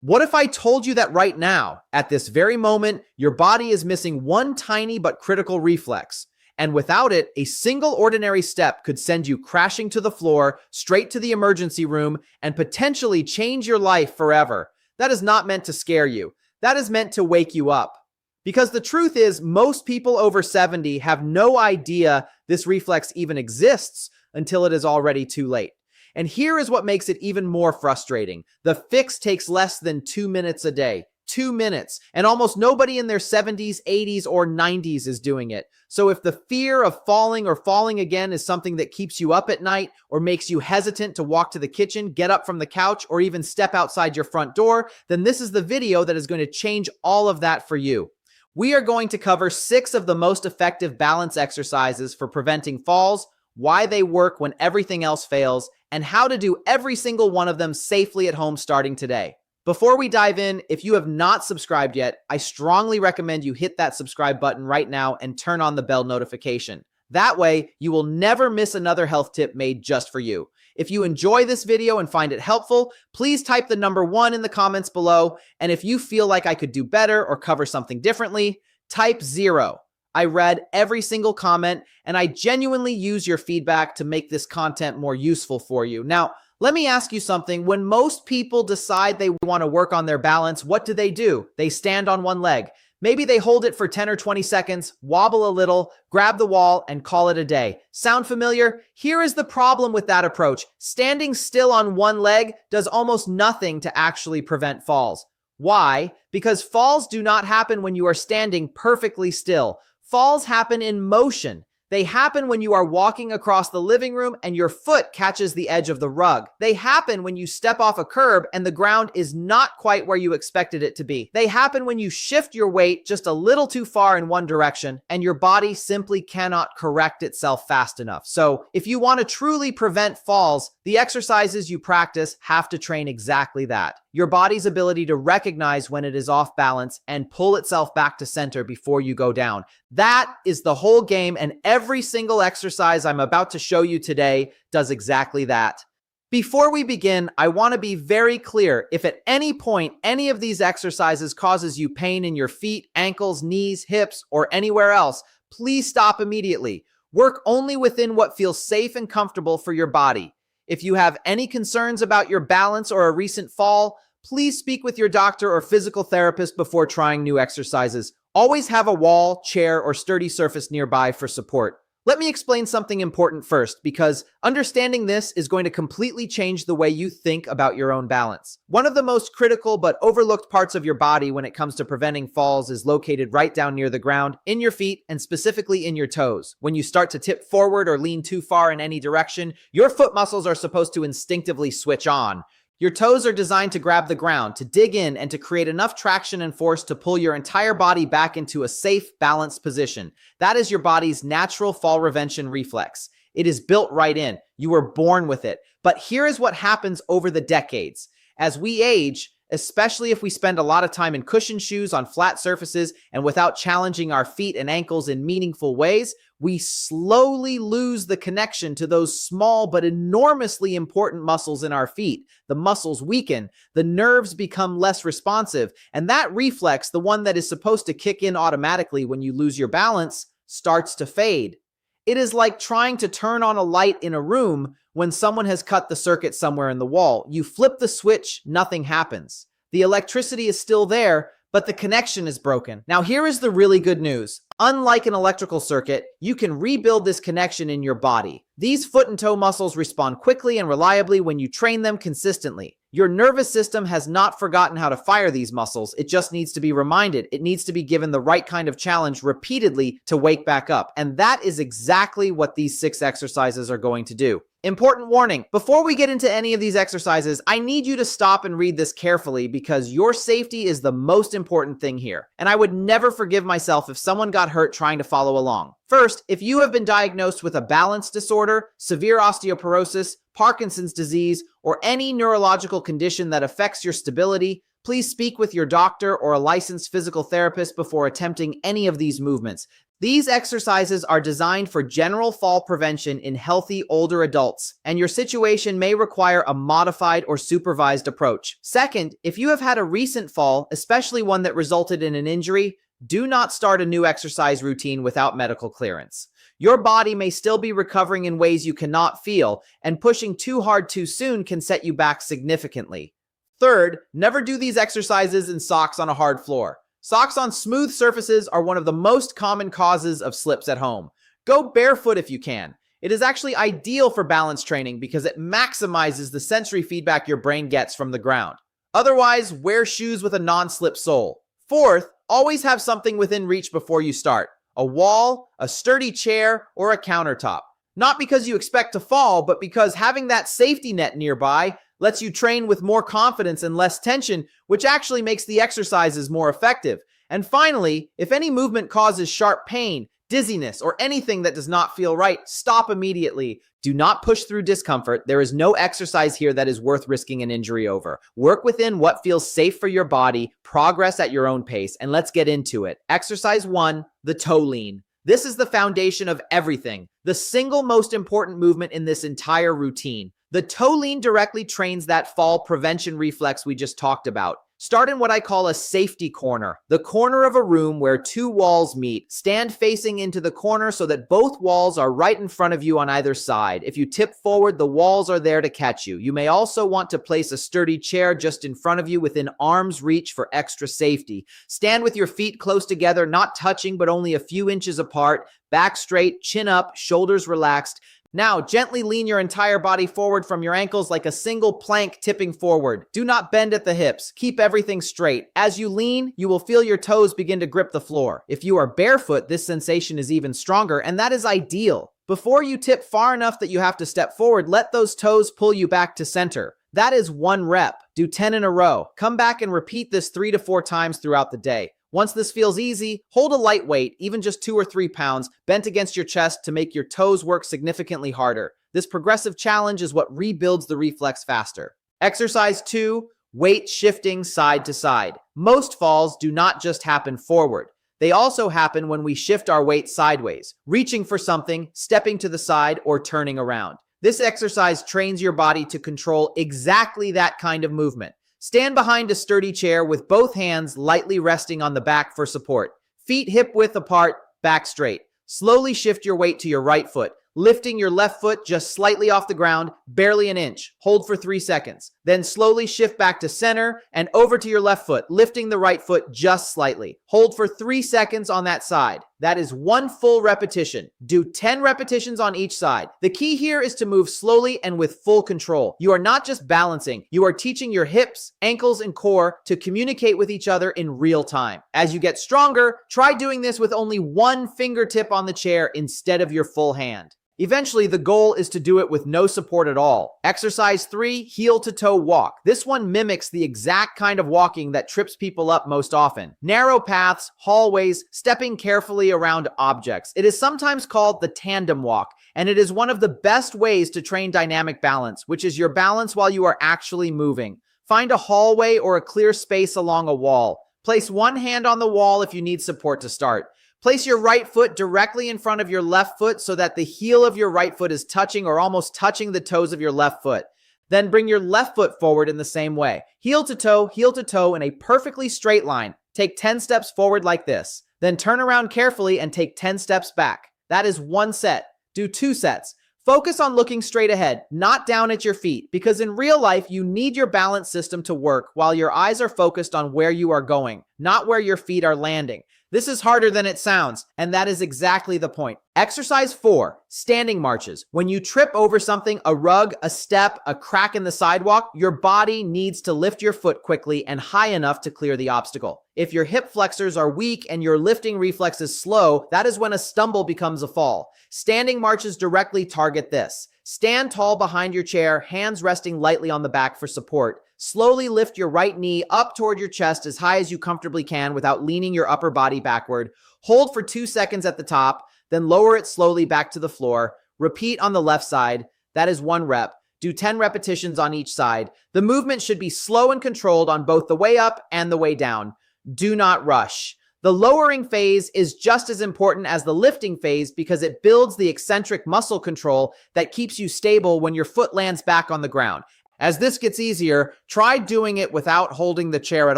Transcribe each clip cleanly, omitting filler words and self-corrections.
What if I told you that right now, at this very moment, your body is missing one tiny but critical reflex, and without it, a single ordinary step could send you crashing to the floor, straight to the emergency room, and potentially change your life forever? That is not meant to scare you. That is meant to wake you up. Because the truth is, most people over 70 have no idea this reflex even exists until it is already too late. And here is what makes it even more frustrating. The fix takes less than 2 minutes a day. 2 minutes. And almost nobody in their 70s, 80s, or 90s is doing it. So if the fear of falling or falling again is something that keeps you up at night or makes you hesitant to walk to the kitchen, get up from the couch, or even step outside your front door, then this is the video that is going to change all of that for you. We are going to cover 6 of the most effective balance exercises for preventing falls, why they work when everything else fails, and how to do every single one of them safely at home starting today. Before we dive in, if you have not subscribed yet, I strongly recommend you hit that subscribe button right now and turn on the bell notification. That way, you will never miss another health tip made just for you. If you enjoy this video and find it helpful, please type the number 1 in the comments below. And if you feel like I could do better or cover something differently, type 0. I read every single comment, and I genuinely use your feedback to make this content more useful for you. Now, let me ask you something. When most people decide they want to work on their balance, what do? They stand on one leg. Maybe they hold it for 10 or 20 seconds, wobble a little, grab the wall, and call it a day. Sound familiar? Here is the problem with that approach. Standing still on one leg does almost nothing to actually prevent falls. Why? Because falls do not happen when you are standing perfectly still. Falls happen in motion. They happen when you are walking across the living room and your foot catches the edge of the rug. They happen when you step off a curb and the ground is not quite where you expected it to be. They happen when you shift your weight just a little too far in one direction and your body simply cannot correct itself fast enough. So if you want to truly prevent falls, the exercises you practice have to train exactly that. Your body's ability to recognize when it is off balance and pull itself back to center before you go down. That is the whole game, and every single exercise I'm about to show you today does exactly that. Before we begin, I want to be very clear. If at any point any of these exercises causes you pain in your feet, ankles, knees, hips, or anywhere else, please stop immediately. Work only within what feels safe and comfortable for your body. If you have any concerns about your balance or a recent fall, please speak with your doctor or physical therapist before trying new exercises. Always have a wall, chair, or sturdy surface nearby for support. Let me explain something important first, because understanding this is going to completely change the way you think about your own balance. One of the most critical but overlooked parts of your body when it comes to preventing falls is located right down near the ground, in your feet, and specifically in your toes. When you start to tip forward or lean too far in any direction, your foot muscles are supposed to instinctively switch on. Your toes are designed to grab the ground, to dig in, and to create enough traction and force to pull your entire body back into a safe, balanced position. That is your body's natural fall prevention reflex. It is built right in. You were born with it. But here is what happens over the decades. As we age, especially if we spend a lot of time in cushioned shoes on flat surfaces and without challenging our feet and ankles in meaningful ways, we slowly lose the connection to those small but enormously important muscles in our feet. The muscles weaken, the nerves become less responsive, and that reflex, the one that is supposed to kick in automatically when you lose your balance, starts to fade. It is like trying to turn on a light in a room when someone has cut the circuit somewhere in the wall. You flip the switch, nothing happens. The electricity is still there, but the connection is broken. Now, here is the really good news. Unlike an electrical circuit, you can rebuild this connection in your body. These foot and toe muscles respond quickly and reliably when you train them consistently. Your nervous system has not forgotten how to fire these muscles. It just needs to be reminded. It needs to be given the right kind of challenge repeatedly to wake back up. And that is exactly what these 6 exercises are going to do. Important warning, before we get into any of these exercises, I need you to stop and read this carefully because your safety is the most important thing here. And I would never forgive myself if someone got hurt trying to follow along. First, if you have been diagnosed with a balance disorder, severe osteoporosis, Parkinson's disease, or any neurological condition that affects your stability, please speak with your doctor or a licensed physical therapist before attempting any of these movements. These exercises are designed for general fall prevention in healthy older adults, and your situation may require a modified or supervised approach. Second, if you have had a recent fall, especially one that resulted in an injury, do not start a new exercise routine without medical clearance. Your body may still be recovering in ways you cannot feel, and pushing too hard too soon can set you back significantly. Third, never do these exercises in socks on a hard floor. Socks on smooth surfaces are one of the most common causes of slips at home. Go barefoot if you can. It is actually ideal for balance training because it maximizes the sensory feedback your brain gets from the ground. Otherwise, wear shoes with a non-slip sole. Fourth, always have something within reach before you start. A wall, a sturdy chair, or a countertop. Not because you expect to fall, but because having that safety net nearby lets you train with more confidence and less tension, which actually makes the exercises more effective. And finally, if any movement causes sharp pain, dizziness, or anything that does not feel right, stop immediately. Do not push through discomfort. There is no exercise here that is worth risking an injury over. Work within what feels safe for your body, progress at your own pace, and let's get into it. Exercise 1, the toe lean. This is the foundation of everything, the single most important movement in this entire routine. The toe lean directly trains that fall prevention reflex we just talked about. Start in what I call a safety corner, the corner of a room where two walls meet. Stand facing into the corner so that both walls are right in front of you on either side. If you tip forward, the walls are there to catch you. You may also want to place a sturdy chair just in front of you within arm's reach for extra safety. Stand with your feet close together, not touching but only a few inches apart. Back straight, chin up, shoulders relaxed. Now, gently lean your entire body forward from your ankles like a single plank tipping forward. Do not bend at the hips. Keep everything straight. As you lean, you will feel your toes begin to grip the floor. If you are barefoot, this sensation is even stronger, and that is ideal. Before you tip far enough that you have to step forward, let those toes pull you back to center. That is 1 rep. Do 10 in a row. Come back and repeat this 3 to 4 times throughout the day. Once this feels easy, hold a light weight, even just 2 or 3 pounds, bent against your chest to make your toes work significantly harder. This progressive challenge is what rebuilds the reflex faster. Exercise 2, weight shifting side to side. Most falls do not just happen forward. They also happen when we shift our weight sideways, reaching for something, stepping to the side, or turning around. This exercise trains your body to control exactly that kind of movement. Stand behind a sturdy chair with both hands lightly resting on the back for support. Feet hip width apart, back straight. Slowly shift your weight to your right foot, lifting your left foot just slightly off the ground, barely an inch. Hold for 3 seconds. Then slowly shift back to center and over to your left foot, lifting the right foot just slightly. Hold for 3 seconds on that side. That is 1 full repetition. Do 10 repetitions on each side. The key here is to move slowly and with full control. You are not just balancing, you are teaching your hips, ankles, and core to communicate with each other in real time. As you get stronger, try doing this with only 1 fingertip on the chair instead of your full hand. Eventually, the goal is to do it with no support at all. Exercise 3, heel to toe walk. This one mimics the exact kind of walking that trips people up most often. Narrow paths, hallways, stepping carefully around objects. It is sometimes called the tandem walk, and it is one of the best ways to train dynamic balance, which is your balance while you are actually moving. Find a hallway or a clear space along a wall. Place 1 hand on the wall if you need support to start. Place your right foot directly in front of your left foot so that the heel of your right foot is touching or almost touching the toes of your left foot. Then bring your left foot forward in the same way. Heel to toe in a perfectly straight line. Take 10 steps forward like this. Then turn around carefully and take 10 steps back. That is 1 set. Do 2 sets. Focus on looking straight ahead, not down at your feet, because in real life, you need your balance system to work while your eyes are focused on where you are going, not where your feet are landing. This is harder than it sounds, and that is exactly the point. Exercise 4, standing marches. When you trip over something, a rug, a step, a crack in the sidewalk, your body needs to lift your foot quickly and high enough to clear the obstacle. If your hip flexors are weak and your lifting reflex is slow, that is when a stumble becomes a fall. Standing marches directly target this. Stand tall behind your chair, hands resting lightly on the back for support. Slowly lift your right knee up toward your chest as high as you comfortably can without leaning your upper body backward. Hold for 2 seconds at the top, then lower it slowly back to the floor. Repeat on the left side. That is 1 rep. Do 10 repetitions on each side. The movement should be slow and controlled on both the way up and the way down. Do not rush. The lowering phase is just as important as the lifting phase because it builds the eccentric muscle control that keeps you stable when your foot lands back on the ground. As this gets easier, try doing it without holding the chair at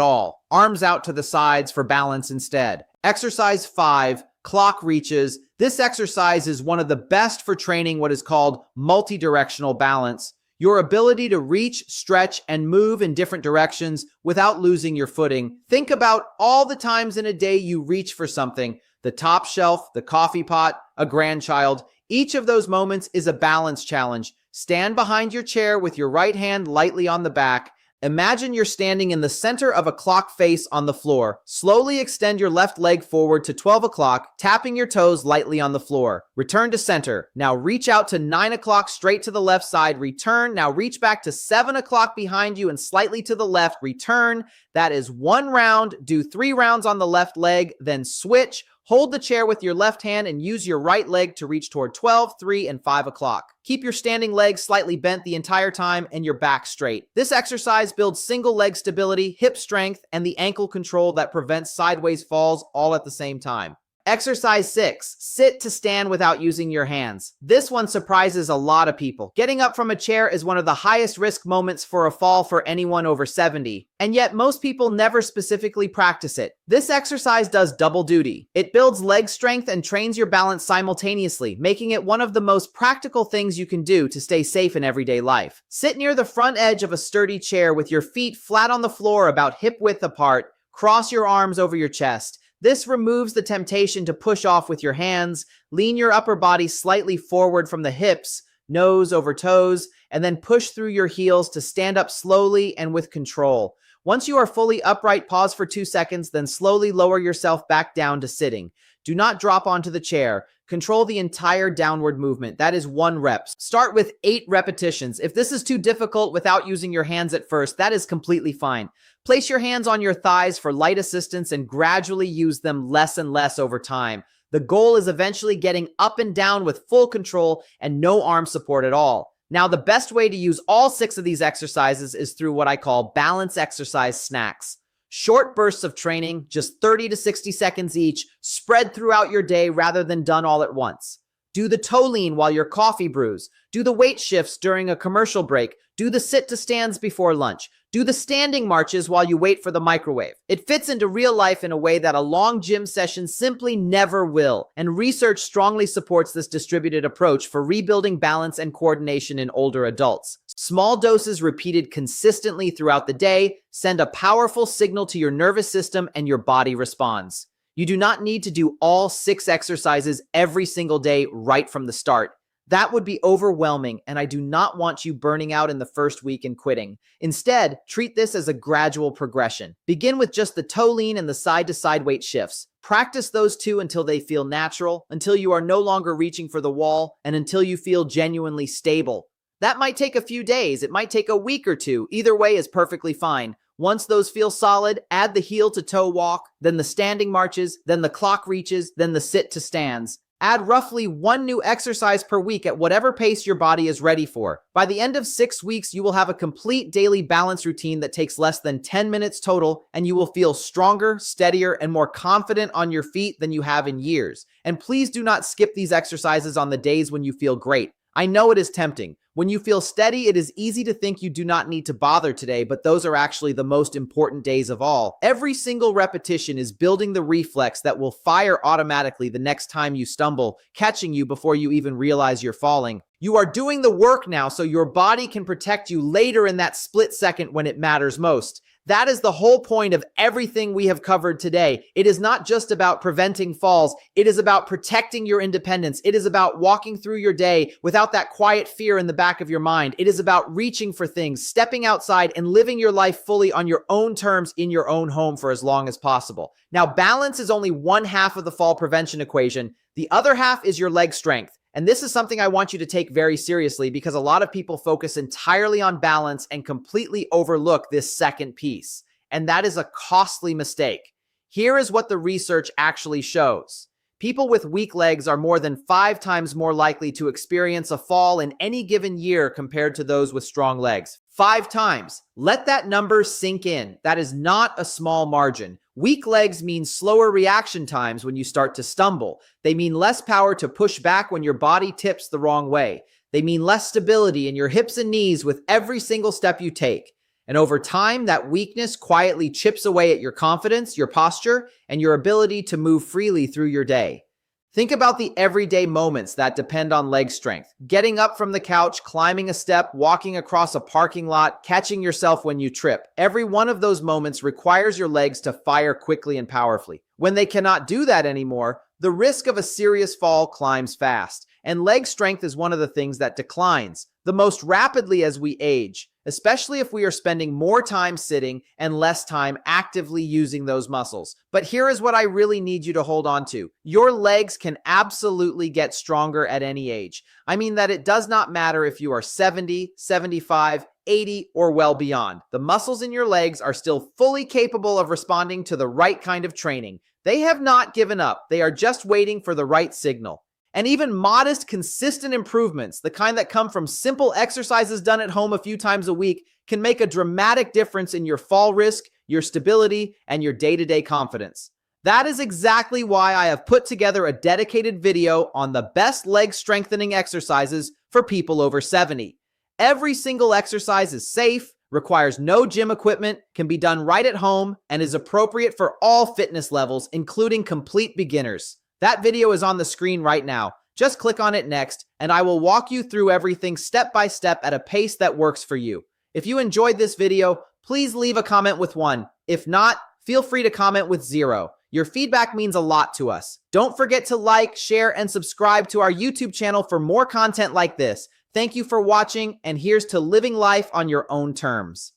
all. Arms out to the sides for balance instead. Exercise 5, clock reaches. This exercise is one of the best for training what is called multi-directional balance. Your ability to reach, stretch, and move in different directions without losing your footing. Think about all the times in a day you reach for something. The top shelf, the coffee pot, a grandchild. Each of those moments is a balance challenge. Stand behind your chair with your right hand lightly on the back. Imagine you're standing in the center of a clock face on the floor. Slowly extend your left leg forward to 12 o'clock, tapping your toes lightly on the floor. Return to center. Now reach out to 9 o'clock straight to the left side. Return. Now reach back to 7 o'clock behind you and slightly to the left. Return. That is 1 round. Do 3 rounds on the left leg, then switch. Hold the chair with your left hand and use your right leg to reach toward 12, 3, and 5 o'clock. Keep your standing legs slightly bent the entire time and your back straight. This exercise builds single leg stability, hip strength, and the ankle control that prevents sideways falls all at the same time. Exercise 6, sit to stand without using your hands. This one surprises a lot of people. Getting up from a chair is one of the highest risk moments for a fall for anyone over 70, and yet most people never specifically practice it. This exercise does double duty. It builds leg strength and trains your balance simultaneously, making it one of the most practical things you can do to stay safe in everyday life. Sit near the front edge of a sturdy chair with your feet flat on the floor about hip width apart. Cross your arms over your chest. This removes the temptation to push off with your hands. Lean your upper body slightly forward from the hips, nose over toes, and then push through your heels to stand up slowly and with control. Once you are fully upright, pause for 2 seconds, then slowly lower yourself back down to sitting. Do not drop onto the chair. Control the entire downward movement. That is 1 rep. Start with 8 repetitions. If this is too difficult without using your hands at first, that is completely fine. Place your hands on your thighs for light assistance and gradually use them less and less over time. The goal is eventually getting up and down with full control and no arm support at all. Now, the best way to use all 6 of these exercises is through what I call balance exercise snacks. Short bursts of training, just 30 to 60 seconds each, spread throughout your day rather than done all at once. Do the toe lean while your coffee brews. Do the weight shifts during a commercial break. Do the sit to stands before lunch. Do the standing marches while you wait for the microwave. It fits into real life in a way that a long gym session simply never will, and research strongly supports this distributed approach for rebuilding balance and coordination in older adults. Small doses repeated consistently throughout the day send a powerful signal to your nervous system and your body responds. You do not need to do all 6 exercises every single day right from the start. That would be overwhelming, and I do not want you burning out in the first week and quitting. Instead, treat this as a gradual progression. Begin with just the toe lean and the side-to-side weight shifts. Practice those 2 until they feel natural, until you are no longer reaching for the wall, and until you feel genuinely stable. That might take a few days. It might take a week or 2. Either way is perfectly fine. Once those feel solid, add the heel to toe walk, then the standing marches, then the clock reaches, then the sit to stands. Add roughly 1 new exercise per week at whatever pace your body is ready for. By the end of 6 weeks, you will have a complete daily balance routine that takes less than 10 minutes total, and you will feel stronger, steadier, and more confident on your feet than you have in years. And please do not skip these exercises on the days when you feel great. I know it is tempting. When you feel steady, it is easy to think you do not need to bother today, but those are actually the most important days of all. Every single repetition is building the reflex that will fire automatically the next time you stumble, catching you before you even realize you're falling. You are doing the work now so your body can protect you later in that split second when it matters most. That is the whole point of everything we have covered today. It is not just about preventing falls. It is about protecting your independence. It is about walking through your day without that quiet fear in the back of your mind. It is about reaching for things, stepping outside, and living your life fully on your own terms in your own home for as long as possible. Now, balance is only 1/2 of the fall prevention equation. The other half is your leg strength. And this is something I want you to take very seriously because a lot of people focus entirely on balance and completely overlook this second piece. And that is a costly mistake. Here is what the research actually shows. People with weak legs are more than 5 times more likely to experience a fall in any given year compared to those with strong legs. 5 times. Let that number sink in. That is not a small margin. Weak legs mean slower reaction times when you start to stumble. They mean less power to push back when your body tips the wrong way. They mean less stability in your hips and knees with every single step you take. And over time, that weakness quietly chips away at your confidence, your posture, and your ability to move freely through your day. Think about the everyday moments that depend on leg strength. Getting up from the couch, climbing a step, walking across a parking lot, catching yourself when you trip. Every one of those moments requires your legs to fire quickly and powerfully. When they cannot do that anymore, the risk of a serious fall climbs fast. And leg strength is one of the things that declines the most rapidly as we age, especially if we are spending more time sitting and less time actively using those muscles. But here is what I really need you to hold on to. Your legs can absolutely get stronger at any age. I mean that it does not matter if you are 70, 75, 80, or well beyond. The muscles in your legs are still fully capable of responding to the right kind of training. They have not given up. They are just waiting for the right signal. And even modest, consistent improvements, the kind that come from simple exercises done at home a few times a week, can make a dramatic difference in your fall risk, your stability, and your day-to-day confidence. That is exactly why I have put together a dedicated video on the best leg strengthening exercises for people over 70. Every single exercise is safe, requires no gym equipment, can be done right at home, and is appropriate for all fitness levels, including complete beginners. That video is on the screen right now. Just click on it next, and I will walk you through everything step by step at a pace that works for you. If you enjoyed this video, please leave a comment with 1. If not, feel free to comment with 0. Your feedback means a lot to us. Don't forget to like, share, and subscribe to our YouTube channel for more content like this. Thank you for watching, and here's to living life on your own terms.